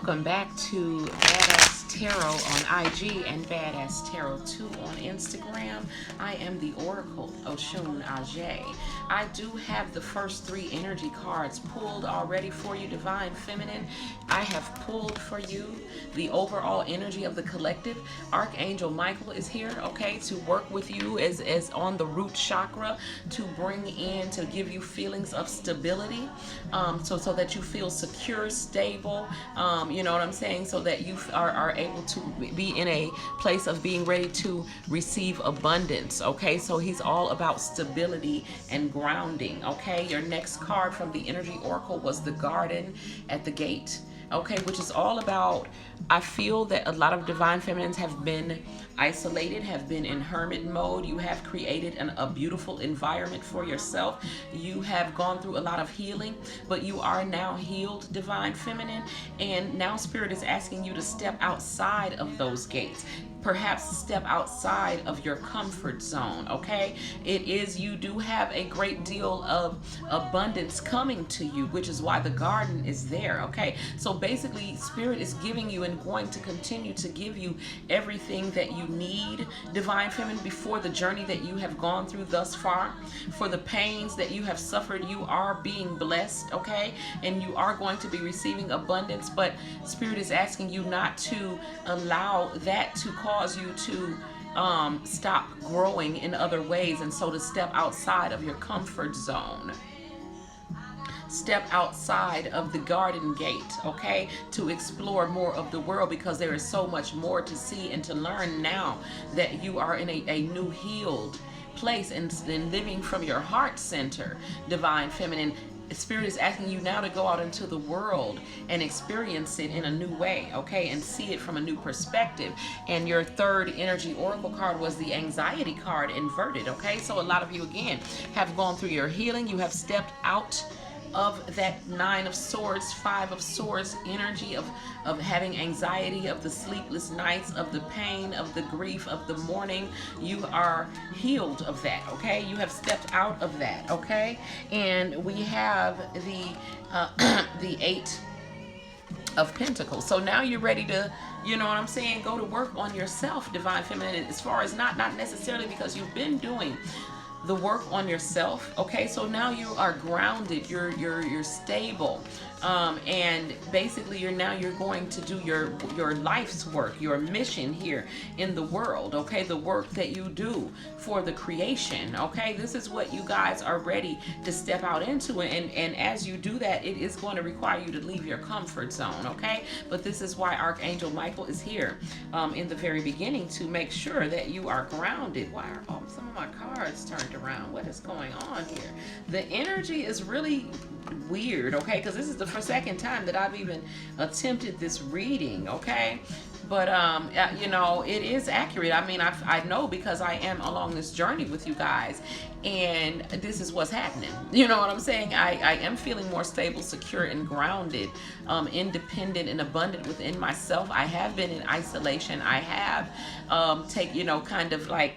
Welcome back to Badass Tarot on IG and Badass Tarot 2 on Instagram. I am the Oracle, Oshun Aje. I do have the first 3 energy cards pulled already for you, Divine Feminine. I have pulled for you the overall energy of the collective. Archangel Michael is here, okay, to work with you as on the root chakra, to bring in, to give you feelings of stability, so that you feel secure, stable, you know what I'm saying, so that you are able to be in a place of being ready to receive abundance, okay? So he's all about stability and grounding, okay? Your next card from the Energy Oracle was the Garden at the Gate, okay, which is all about, I feel that a lot of Divine Feminines have been isolated, have been in hermit mode. You have created a beautiful environment for yourself. You have gone through a lot of healing, but you are now healed, Divine Feminine, and now Spirit is asking you to step outside of those gates. Perhaps step outside of your comfort zone, okay? You do have a great deal of abundance coming to you, which is why the garden is there, okay? So basically, Spirit is giving you and going to continue to give you everything that you need, Divine Feminine, before the journey that you have gone through thus far. For the pains that you have suffered, you are being blessed, okay? And you are going to be receiving abundance, but Spirit is asking you not to allow that to cause you to stop growing in other ways, and so to step outside of your comfort zone. Step outside of the garden gate, okay, to explore more of the world, because there is so much more to see and to learn now that you are in a new healed place and living from your heart center, Divine Feminine. Spirit is asking you now to go out into the world and experience it in a new way, okay, and see it from a new perspective. And your third energy oracle card was the anxiety card inverted, okay? So a lot of you, again, have gone through your healing. You have stepped out of that 9 of Swords, 5 of Swords energy of having anxiety, of the sleepless nights, of the pain, of the grief, of the mourning. You are healed of that, okay? You have stepped out of that, okay? And we have the 8 of Pentacles. So now you're ready to, you know what I'm saying, go to work on yourself, Divine Feminine, as far as not necessarily because you've been doing the work on yourself, okay? So now you are grounded, you're stable, and basically you're going to do your life's work, your mission here in the world, okay? The work that you do for the creation, okay? This is what you guys are ready to step out into, and as you do that, it is going to require you to leave your comfort zone, okay? But this is why Archangel Michael is here in the very beginning, to make sure that you are grounded. Why are some of my cards turned around? What is going on here? The energy is really weird, okay? Because this is the second time that I've even attempted this reading, okay? But you know, it is accurate. I mean, I know, because I am along this journey with you guys, and this is what's happening. You know what I'm saying? I am feeling more stable, secure, and grounded, independent and abundant within myself. I have been in isolation. I have kind of like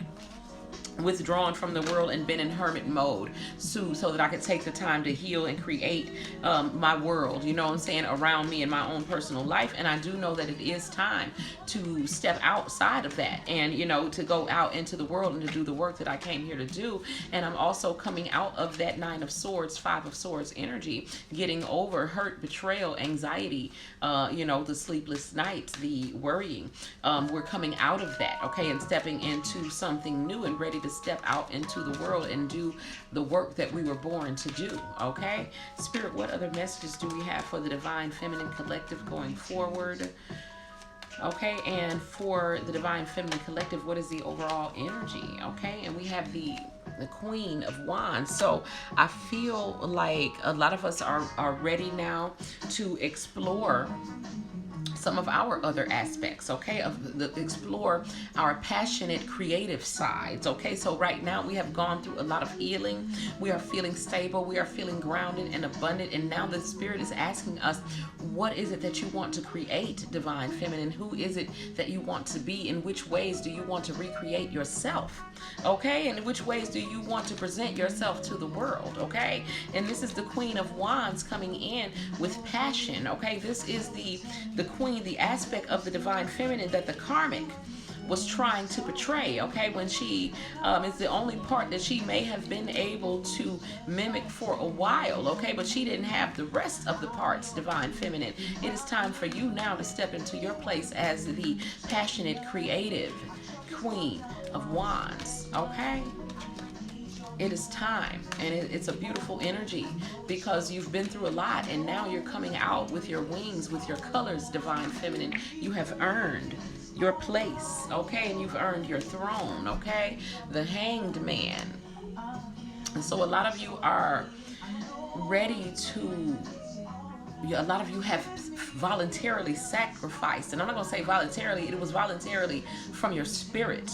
withdrawn from the world and been in hermit mode, so that I could take the time to heal and create my world, you know what I'm saying, around me in my own personal life. And I do know that it is time to step outside of that, and you know, to go out into the world and to do the work that I came here to do. And I'm also coming out of that 9 of Swords, 5 of Swords energy, getting over hurt, betrayal, anxiety, you know, the sleepless nights, the worrying. We're coming out of that, okay, and stepping into something new and ready to step out into the world and do the work that we were born to do, okay? Spirit, what other messages do we have for the Divine Feminine Collective going forward? Okay, and for the Divine Feminine Collective, what is the overall energy? Okay, and we have the Queen of Wands. So I feel like a lot of us are ready now to explore some of our other aspects, okay, of the explore our passionate creative sides, okay. So right now we have gone through a lot of healing. We are feeling stable, we are feeling grounded and abundant, and now the spirit is asking us, what is it that you want to create, divine feminine? Who is it that you want to be? In which ways do you want to recreate yourself, okay? And in which ways do you want to present yourself to the world, okay? And this is the Queen of Wands coming in with passion, okay? This is the queen, the aspect of the divine feminine that the karmic was trying to portray, okay, when she is the only part that she may have been able to mimic for a while, okay, but she didn't have the rest of the parts, divine feminine. It is time for you now to step into your place as the passionate, creative Queen of Wands, okay? It is time, and it's a beautiful energy because you've been through a lot, and now you're coming out with your wings, with your colors, divine feminine. You have earned your place, okay, and you've earned your throne, okay? The Hanged Man. And so a lot of you are ready to, a lot of you have voluntarily sacrificed, and I'm not going to say voluntarily, it was voluntarily from your spirit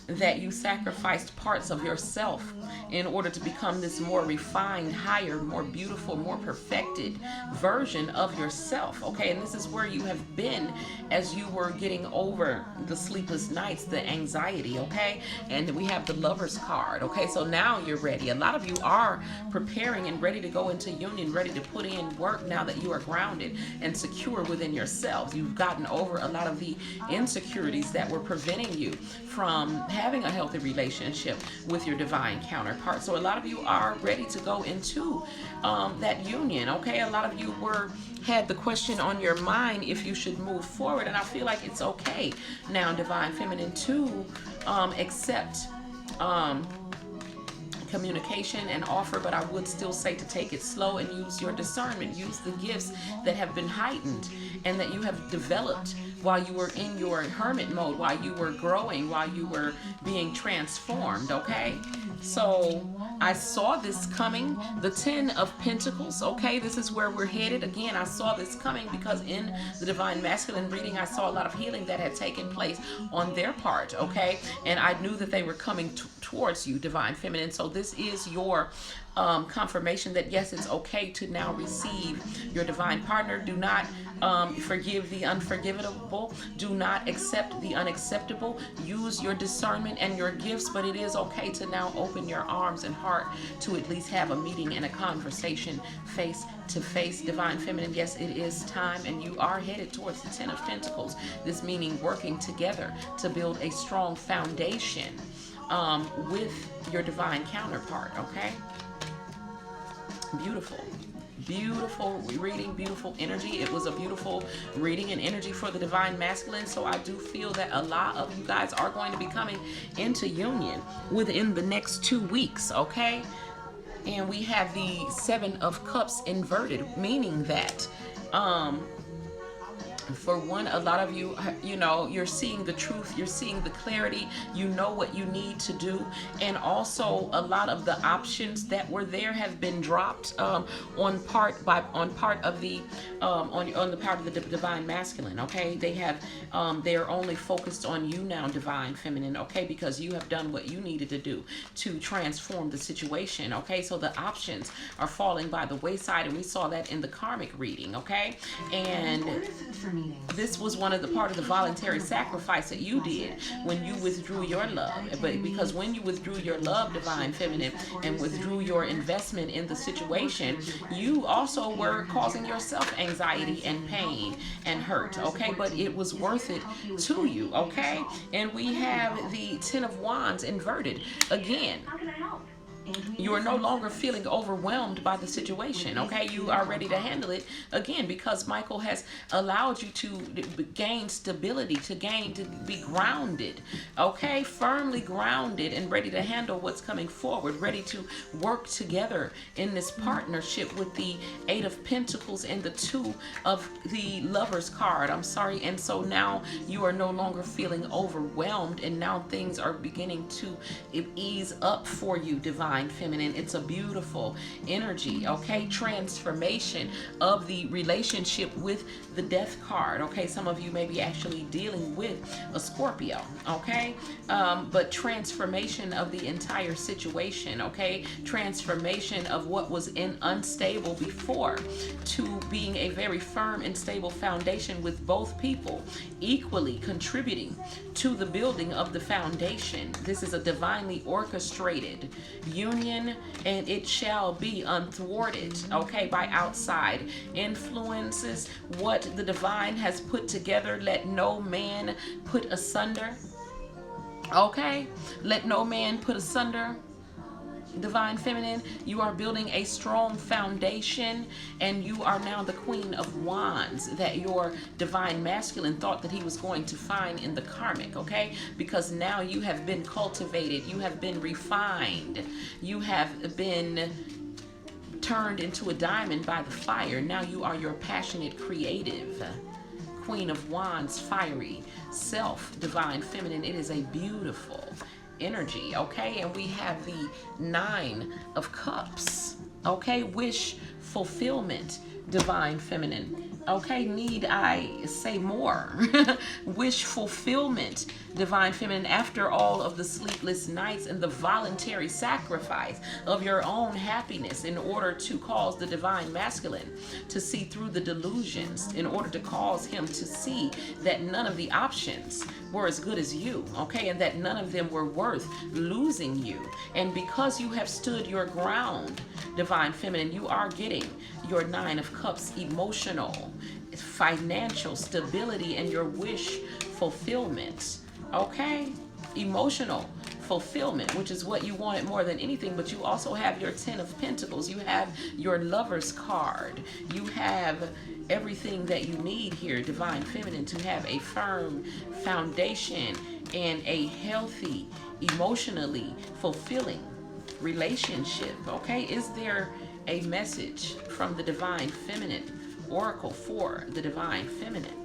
that you sacrificed parts of yourself in order to become this more refined, higher, more beautiful, more perfected version of yourself, okay? And this is where you have been as you were getting over the sleepless nights, the anxiety, okay? And we have the Lover's card, okay? So now you're ready. A lot of you are preparing and ready to go into union, ready to put in work now that you are grounded and secure within yourselves. You've gotten over a lot of the insecurities that were preventing you from having a healthy relationship with your divine counterpart. So a lot of you are ready to go into that union, okay? A lot of you had the question on your mind if you should move forward, and I feel like it's okay now, divine feminine, to accept communication and offer, but I would still say to take it slow and use your discernment, use the gifts that have been heightened and that you have developed while you were in your hermit mode, while you were growing, while you were being transformed, okay? So I saw this coming, the 10 of Pentacles, okay? This is where we're headed. Again, I saw this coming because in the Divine Masculine reading, I saw a lot of healing that had taken place on their part, okay? And I knew that they were coming towards you, Divine Feminine. So this is your confirmation that yes, it's okay to now receive your divine partner. Do not forgive the unforgivable. Do not accept the unacceptable. Use your discernment and your gifts, but it is okay to now open your arms and heart to at least have a meeting and a conversation face to face, Divine Feminine. Yes, it is time, and you are headed towards the 10 of Pentacles. This meaning working together to build a strong foundation with your divine counterpart, okay? Beautiful. Beautiful reading, beautiful energy. It was a beautiful reading and energy for the Divine Masculine. So I do feel that a lot of you guys are going to be coming into union within the next 2 weeks, okay? And we have the 7 of Cups inverted, meaning that for one, a lot of you, you know, you're seeing the truth, you're seeing the clarity, you know what you need to do, and also a lot of the options that were there have been dropped on the part of the Divine Masculine, okay? They have they're only focused on you now, Divine Feminine, okay? Because you have done what you needed to do to transform the situation, okay? So the options are falling by the wayside, and we saw that in the karmic reading, okay? And this was one of the part of the voluntary sacrifice that you did when you withdrew your love. But because when you withdrew your love, Divine Feminine, and withdrew your investment in the situation, you also were causing yourself anxiety and pain and hurt, okay? But it was worth it to you, okay? And we have the 10 of Wands inverted again. How can I help? You are no longer feeling overwhelmed by the situation, okay? You are ready to handle it again because Michael has allowed you to gain stability, to be grounded, okay? Firmly grounded and ready to handle what's coming forward, ready to work together in this partnership with the 8 of Pentacles and the 2 of the Lover's card. I'm sorry. And so now you are no longer feeling overwhelmed, and now things are beginning to ease up for you, Divine divine feminine. It's a beautiful energy, okay? Transformation of the relationship with the death card, okay? Some of you may be actually dealing with a Scorpio, okay? But transformation of the entire situation, okay? Transformation of what was unstable before to being a very firm and stable foundation, with both people equally contributing to the building of the foundation. This is a divinely orchestrated union, and it shall be unthwarted, okay, by outside influences. What the divine has put together, let no man put asunder, okay? Let no man put asunder. Divine feminine, you are building a strong foundation, and you are now the Queen of Wands that your divine masculine thought that he was going to find in the karmic, okay? Because now you have been cultivated, you have been refined, you have been turned into a diamond by the fire. Now you are your passionate, creative Queen of Wands, fiery self, divine feminine. It is a beautiful energy, okay? And we have the Nine of Cups, okay? Wish fulfillment, divine feminine, okay? Need I say more? Wish fulfillment, divine feminine. After all of the sleepless nights and the voluntary sacrifice of your own happiness in order to cause the divine masculine to see through the delusions, in order to cause him to see that none of the options were as good as you, okay? And that none of them were worth losing you. And because you have stood your ground, divine feminine, you are getting your Nine of Cups, emotional, financial stability, and your wish fulfillment, okay? Emotional fulfillment, which is what you wanted more than anything. But you also have your Ten of Pentacles. You have your Lover's card. You have everything that you need here, divine feminine, to have a firm foundation and a healthy, emotionally fulfilling relationship, okay? Is there a message from the divine feminine oracle for the divine feminine?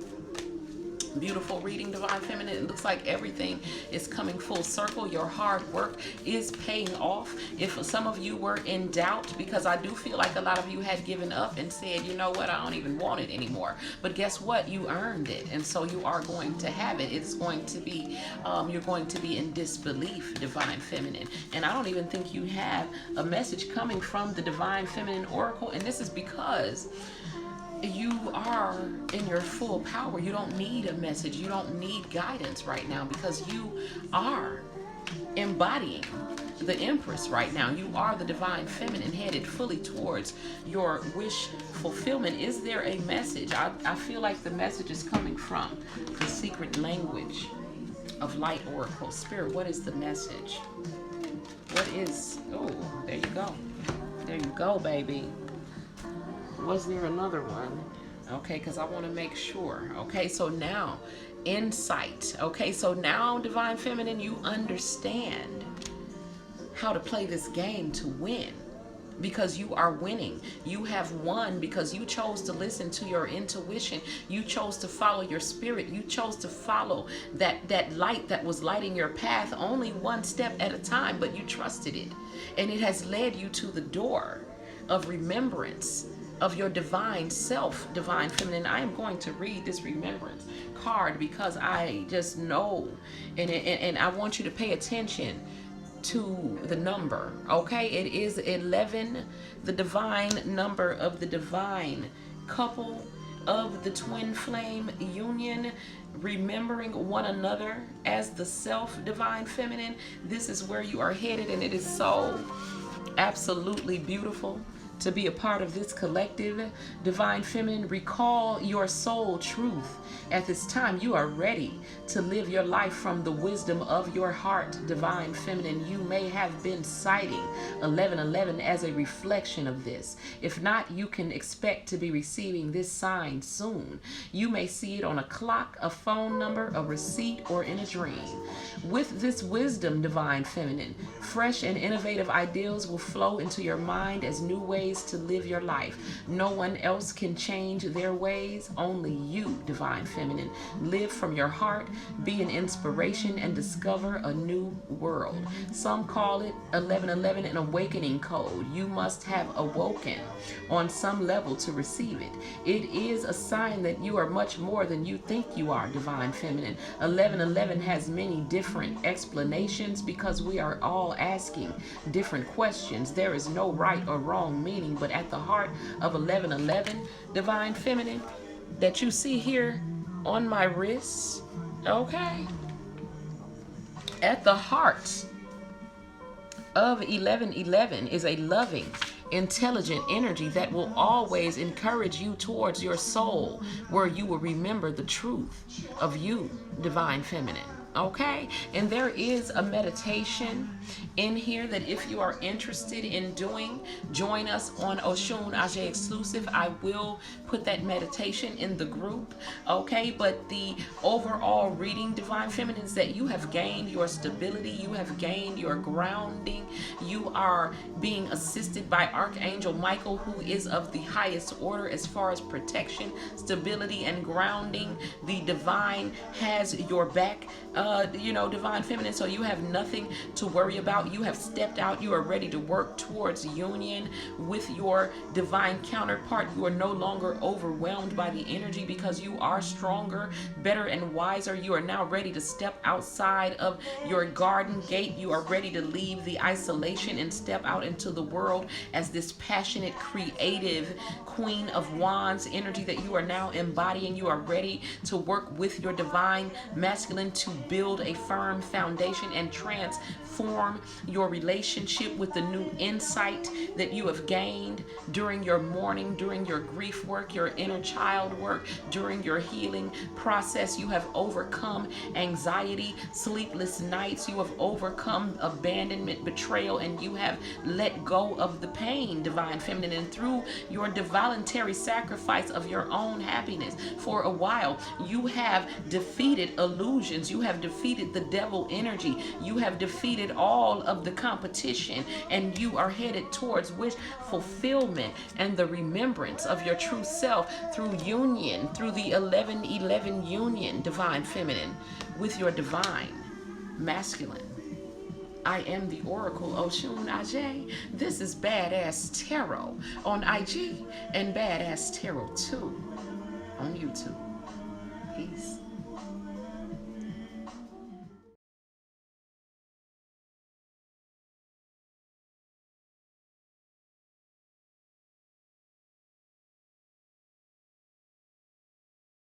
Beautiful reading, divine feminine. It looks like everything is coming full circle. Your hard work is paying off. If some of you were in doubt, because I do feel like a lot of you had given up and said, you know what, I don't even want it anymore. But guess what? You earned it, and so you are going to have it. It's going to be, you're going to be in disbelief, divine feminine. And I don't even think you have a message coming from the divine feminine oracle. And this is because you are in your full power. You don't need a message. You don't need guidance right now, because you are embodying the Empress right now. You are the divine feminine, headed fully towards your wish fulfillment. Is there a message? I feel like the message is coming from the secret language of light oracle. Spirit, what is the message? What is, oh, there you go. There you go, baby. Was there another one? Okay, because I want to make sure. Okay, so now, insight. Okay, so now, divine feminine, you understand how to play this game to win, because you are winning. You have won because you chose to listen to your intuition. You chose to follow your spirit. You chose to follow that light that was lighting your path, only one step at a time, but you trusted it. And it has led you to the door of remembrance of your divine self, divine feminine. I am going to read this remembrance card because I just know, and I want you to pay attention to the number, okay? It is 11, the divine number of the divine couple of the twin flame union, remembering one another as the self, divine feminine. This is where you are headed, and it is so absolutely beautiful to be a part of this collective, divine feminine. Recall your soul truth. At this time, you are ready to live your life from the wisdom of your heart, divine feminine. You may have been citing 1111 as a reflection of this. If not, you can expect to be receiving this sign soon. You may see it on a clock, a phone number, a receipt, or in a dream. With this wisdom, divine feminine, fresh and innovative ideas will flow into your mind as new ways ways to live your life. No one else can change their ways, only you, Divine Feminine. Live from your heart, be an inspiration, and discover a new world. Some call it 1111 an awakening code. You must have awoken on some level to receive it. It is a sign that you are much more than you think you are, Divine Feminine. 1111 has many different explanations because we are all asking different questions. There is no right or wrong meaning, but at the heart of 1111, Divine Feminine, that you see here on my wrist, okay? At the heart of 1111 is a loving, intelligent energy that will always encourage you towards your soul, where you will remember the truth of you, Divine Feminine. Okay, and there is a meditation in here that if you are interested in doing, join us on Oshun Aje Exclusive. I will put that meditation in the group. Okay, but the overall reading, Divine Feminine, is that you have gained your stability, you have gained your grounding, you are being assisted by Archangel Michael, who is of the highest order as far as protection, stability, and grounding. The divine has your back, Divine Feminine, so you have nothing to worry about. You have stepped out. You are ready to work towards union with your divine counterpart. You are no longer overwhelmed by the energy because you are stronger, better, and wiser. You are now ready to step outside of your garden gate. You are ready to leave the isolation and step out into the world as this passionate, creative Queen of Wands energy that you are now embodying. You are ready to work with your divine masculine to build a firm foundation and transform your relationship with the new insight that you have gained during your mourning, during your grief work, your inner child work, during your healing process. You have overcome anxiety, sleepless nights. You have overcome abandonment, betrayal, and you have let go of the pain, Divine Feminine. And through your voluntary sacrifice of your own happiness, for a while, you have defeated illusions. You have defeated the devil energy. You have defeated all of the competition, and you are headed towards wish fulfillment and the remembrance of your true self through union, through the 1111 union, Divine Feminine, with your divine masculine. I am the Oracle, Oshun Aje. This is Badass Tarot on IG and Badass Tarot 2 on YouTube. Peace.